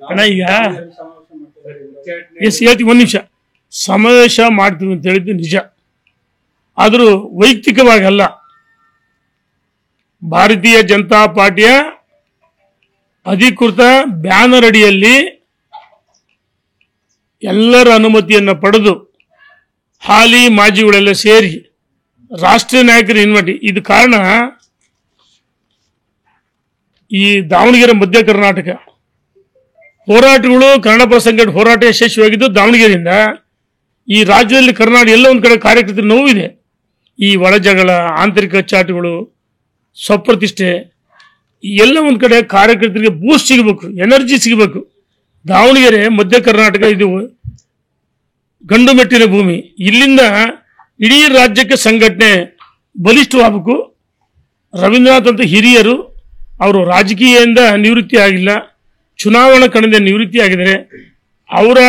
ಅಣ್ಣ ಈಗ ಹೇಳ್ತೀವಿ ಒಂದು ನಿಮಿಷ ಸಮಾವೇಶ ಮಾಡ್ತೀವಿ ಅಂತ ಹೇಳಿದ್ದು ನಿಜ, ಆದರೂ ವೈಯಕ್ತಿಕವಾಗಲ್ಲ. ಭಾರತೀಯ ಜನತಾ ಪಾರ್ಟಿಯ ಅಧಿಕೃತ ಬ್ಯಾನರ್ ಅಡಿಯಲ್ಲಿ ಎಲ್ಲರ ಅನುಮತಿಯನ್ನು ಪಡೆದು ಹಾಲಿ ಮಾಜಿಗಳೆಲ್ಲ ಸೇರಿ ರಾಷ್ಟ್ರೀಯ ನಾಯಕರು ಇನ್ವೈಟ್. ಇದು ಕಾರಣ ಈ ದಾವಣಗೆರೆ ಮಧ್ಯ ಕರ್ನಾಟಕ ಹೋರಾಟಗಳು, ಕನ್ನಡಪರ ಸಂಘಟನೆ ಹೋರಾಟ ಯಶಸ್ವಿಯಾಗಿದ್ದು ದಾವಣಗೆರೆಯಿಂದ. ಈ ರಾಜ್ಯದಲ್ಲಿ ಕರ್ನಾಟಕ ಎಲ್ಲ ಒಂದು ಕಡೆ ಕಾರ್ಯಕರ್ತರ ನೋವಿದೆ. ಈ ಒಳಜಗಳ, ಆಂತರಿಕ ಚಾಟುಗಳು, ಸ್ವಪ್ರತಿಷ್ಠೆ ಎಲ್ಲ ಒಂದು ಕಡೆ ಕಾರ್ಯಕರ್ತರಿಗೆ ಬೂಸ್ಟ್ ಸಿಗಬೇಕು, ಎನರ್ಜಿ ಸಿಗಬೇಕು. ದಾವಣಗೆರೆ ಮಧ್ಯ ಕರ್ನಾಟಕ ಇದು ಗಂಡು ಮೆಟ್ಟಿನ ಭೂಮಿ. ಇಲ್ಲಿಂದ ಇಡೀ ರಾಜ್ಯಕ್ಕೆ ಸಂಘಟನೆ ಬಲಿಷ್ಠವಾಗಬೇಕು. ರವೀಂದ್ರನಾಥ್ ಅಂತ ಹಿರಿಯರು, ಅವರು ರಾಜಕೀಯದಿಂದ ನಿವೃತ್ತಿ ಆಗಿಲ್ಲ, ಚುನಾವಣಾ ಕಣದಿಂದ ನಿವೃತ್ತಿ ಆಗಿದ್ದಾರೆ. ಅವರ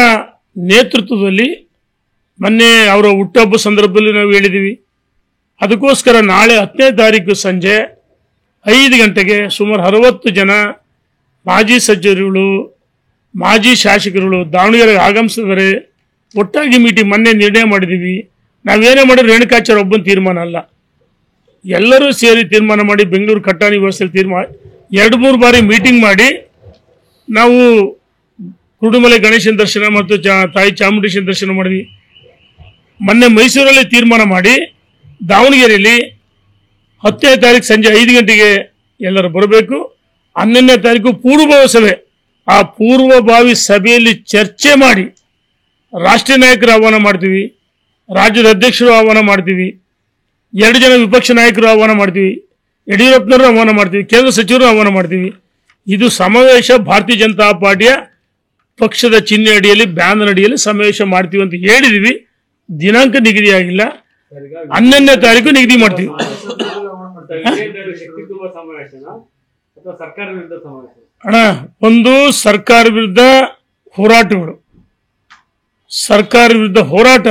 ನೇತೃತ್ವದಲ್ಲಿ ಮೊನ್ನೆ ಅವರ ಹುಟ್ಟುಹಬ್ಬ ಸಂದರ್ಭದಲ್ಲಿ ನಾವು ಹೇಳಿದ್ದೀವಿ. ಅದಕ್ಕೋಸ್ಕರ ನಾಳೆ 10ನೇ ತಾರೀಕು ಸಂಜೆ 5 ಗಂಟೆಗೆ ಸುಮಾರು 60 ಜನ ಮಾಜಿ ಸಚಿವರುಗಳು, ಮಾಜಿ ಶಾಸಕರುಗಳು ದಾವಣಗೆರೆಗೆ ಆಗಮಿಸಿದರೆ ಒಟ್ಟಾಗಿ ಮೀಟಿಂಗ್ ಮೊನ್ನೆ ನಿರ್ಣಯ ಮಾಡಿದ್ದೀವಿ. ನಾವೇನೇ ಮಾಡಿದ್ರೆ ರೇಣುಕಾಚಾರ್ಯ ಒಬ್ಬನ ತೀರ್ಮಾನ ಅಲ್ಲ, ಎಲ್ಲರೂ ಸೇರಿ ತೀರ್ಮಾನ ಮಾಡಿ ಬೆಂಗಳೂರು ಕಟ್ಟಾಣಿ ವ್ಯವಸ್ಥೆಯಲ್ಲಿ ತೀರ್ಮಾನ 2-3 ಬಾರಿ ಮೀಟಿಂಗ್ ಮಾಡಿ ನಾವು ಕುರುಡುಮಲೆ ಗಣೇಶನ ದರ್ಶನ ಮತ್ತು ತಾಯಿ ಚಾಮುಂಡೇಶ್ವರಿ ದರ್ಶನ ಮಾಡಿದ್ವಿ. ಮೊನ್ನೆ ಮೈಸೂರಲ್ಲಿ ತೀರ್ಮಾನ ಮಾಡಿ ದಾವಣಗೆರೆಯಲ್ಲಿ 10ನೇ ತಾರೀಕು ಸಂಜೆ 5 ಗಂಟೆಗೆ ಎಲ್ಲರೂ ಬರಬೇಕು. 11ನೇ ತಾರೀಕು ಪೂರ್ವಭಾವಿ ಸಭೆ. ಆ ಪೂರ್ವಭಾವಿ ಸಭೆಯಲ್ಲಿ ಚರ್ಚೆ ಮಾಡಿ ರಾಷ್ಟ್ರೀಯ ನಾಯಕರು ಆಹ್ವಾನ ಮಾಡ್ತೀವಿ, ರಾಜ್ಯದ ಅಧ್ಯಕ್ಷರು ಆಹ್ವಾನ ಮಾಡ್ತೀವಿ, 2 ಜನ ವಿಪಕ್ಷ ನಾಯಕರು ಆಹ್ವಾನ ಮಾಡ್ತೀವಿ, ಯಡಿಯೂರಪ್ಪನವರು ಆಹ್ವಾನ ಮಾಡ್ತೀವಿ, ಕೇಂದ್ರ ಸಚಿವರು ಆಹ್ವಾನ ಮಾಡ್ತೀವಿ. ಇದು ಸಮಾವೇಶ ಭಾರತೀಯ ಜನತಾ ಪಾರ್ಟಿಯ ಪಕ್ಷದ ಚಿಹ್ನೆ ಅಡಿಯಲ್ಲಿ, ಬ್ಯಾನರ್ ಅಡಿಯಲ್ಲಿ ಸಮಾವೇಶ ಮಾಡ್ತೀವಿ ಅಂತ ಹೇಳಿದೀವಿ. ದಿನಾಂಕ ನಿಗದಿಯಾಗಿಲ್ಲ, 11ನೇ ತಾರೀಕು ನಿಗದಿ ಮಾಡ್ತೀವಿ. ಅಣ್ಣ, ಒಂದು ಸರ್ಕಾರ ವಿರುದ್ಧ ಹೋರಾಟಗಳು, ಸರ್ಕಾರ ವಿರುದ್ಧ ಹೋರಾಟ.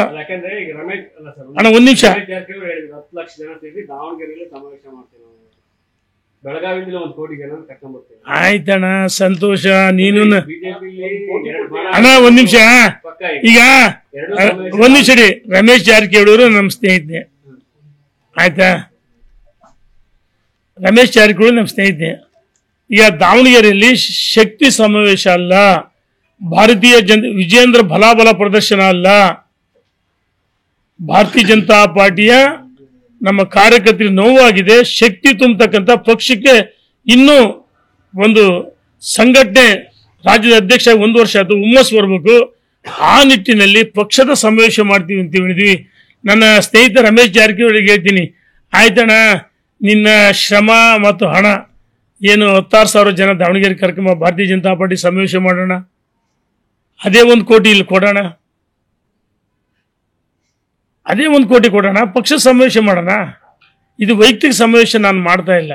ಅಣ್ಣ ಒಂದು ನಿಮಿಷ, ಆಯ್ತಣ್ಣ ಸಂತೋಷ. ನೀನು ಅಣ್ಣ ಒಂದ್ ನಿಮಿಷ, ಈಗ ಒಂದ್ ನಿಮಿಷ ರೀ. ರಮೇಶ್ ಜಾರಕಿಹೊಳಿ ಅವರು ನಮ್ಮ ಸ್ನೇಹಿತನೆ, ಆಯ್ತಾ? ರಮೇಶ್ ಜಾರಕಿಹೊಳಿ ನಮ್ಮ ಸ್ನೇಹಿತನೆ. ಈಗ ದಾವಣಗೆರೆಯಲ್ಲಿ ಶಕ್ತಿ ಸಮಾವೇಶ ಅಲ್ಲ, ಭಾರತೀಯ ವಿಜೇಂದ್ರ ಬಲಾಬಲ ಪ್ರದರ್ಶನ ಅಲ್ಲ. ಭಾರತೀಯ ಜನತಾ ಪಾರ್ಟಿಯ ನಮ್ಮ ಕಾರ್ಯಕರ್ತರಿಗೆ ನೋವಾಗಿದೆ. ಶಕ್ತಿ ತುಂಬತಕ್ಕಂಥ ಪಕ್ಷಕ್ಕೆ ಇನ್ನೂ ಒಂದು ಸಂಘಟನೆ, ರಾಜ್ಯದ ಅಧ್ಯಕ್ಷ 1 ವರ್ಷ ಆಯ್ತು, ಹುಮ್ಮಸ್ ಬರಬೇಕು. ಆ ನಿಟ್ಟಿನಲ್ಲಿ ಪಕ್ಷದ ಸಮಾವೇಶ ಮಾಡ್ತೀವಿ ಅಂತ ಹೇಳಿದ್ವಿ. ನನ್ನ ಸ್ನೇಹಿತ ರಮೇಶ್ ಜಾರಕಿಹೊಳಿಗೆ ಹೇಳ್ತೀನಿ, ಆಯ್ತಣ್ಣ, ನಿನ್ನ ಶ್ರಮ ಮತ್ತು ಹಣ ಏನು 16,000 ಜನ ದಾವಣಗೆರೆ ಕರ್ಕೊಂಬ, ಭಾರತೀಯ ಜನತಾ ಪಾರ್ಟಿ ಸಮಾವೇಶ ಮಾಡೋಣ, ಅದೇ 1 ಕೋಟಿ ಇಲ್ಲಿ ಕೊಡೋಣ, ಅದೇ 1 ಕೋಟಿ ಕೊಡೋಣ, ಪಕ್ಷ ಸಮಾವೇಶ ಮಾಡೋಣ. ಇದು ವೈಯಕ್ತಿಕ ಸಮಾವೇಶ ನಾನು ಮಾಡ್ತಾ ಇಲ್ಲ.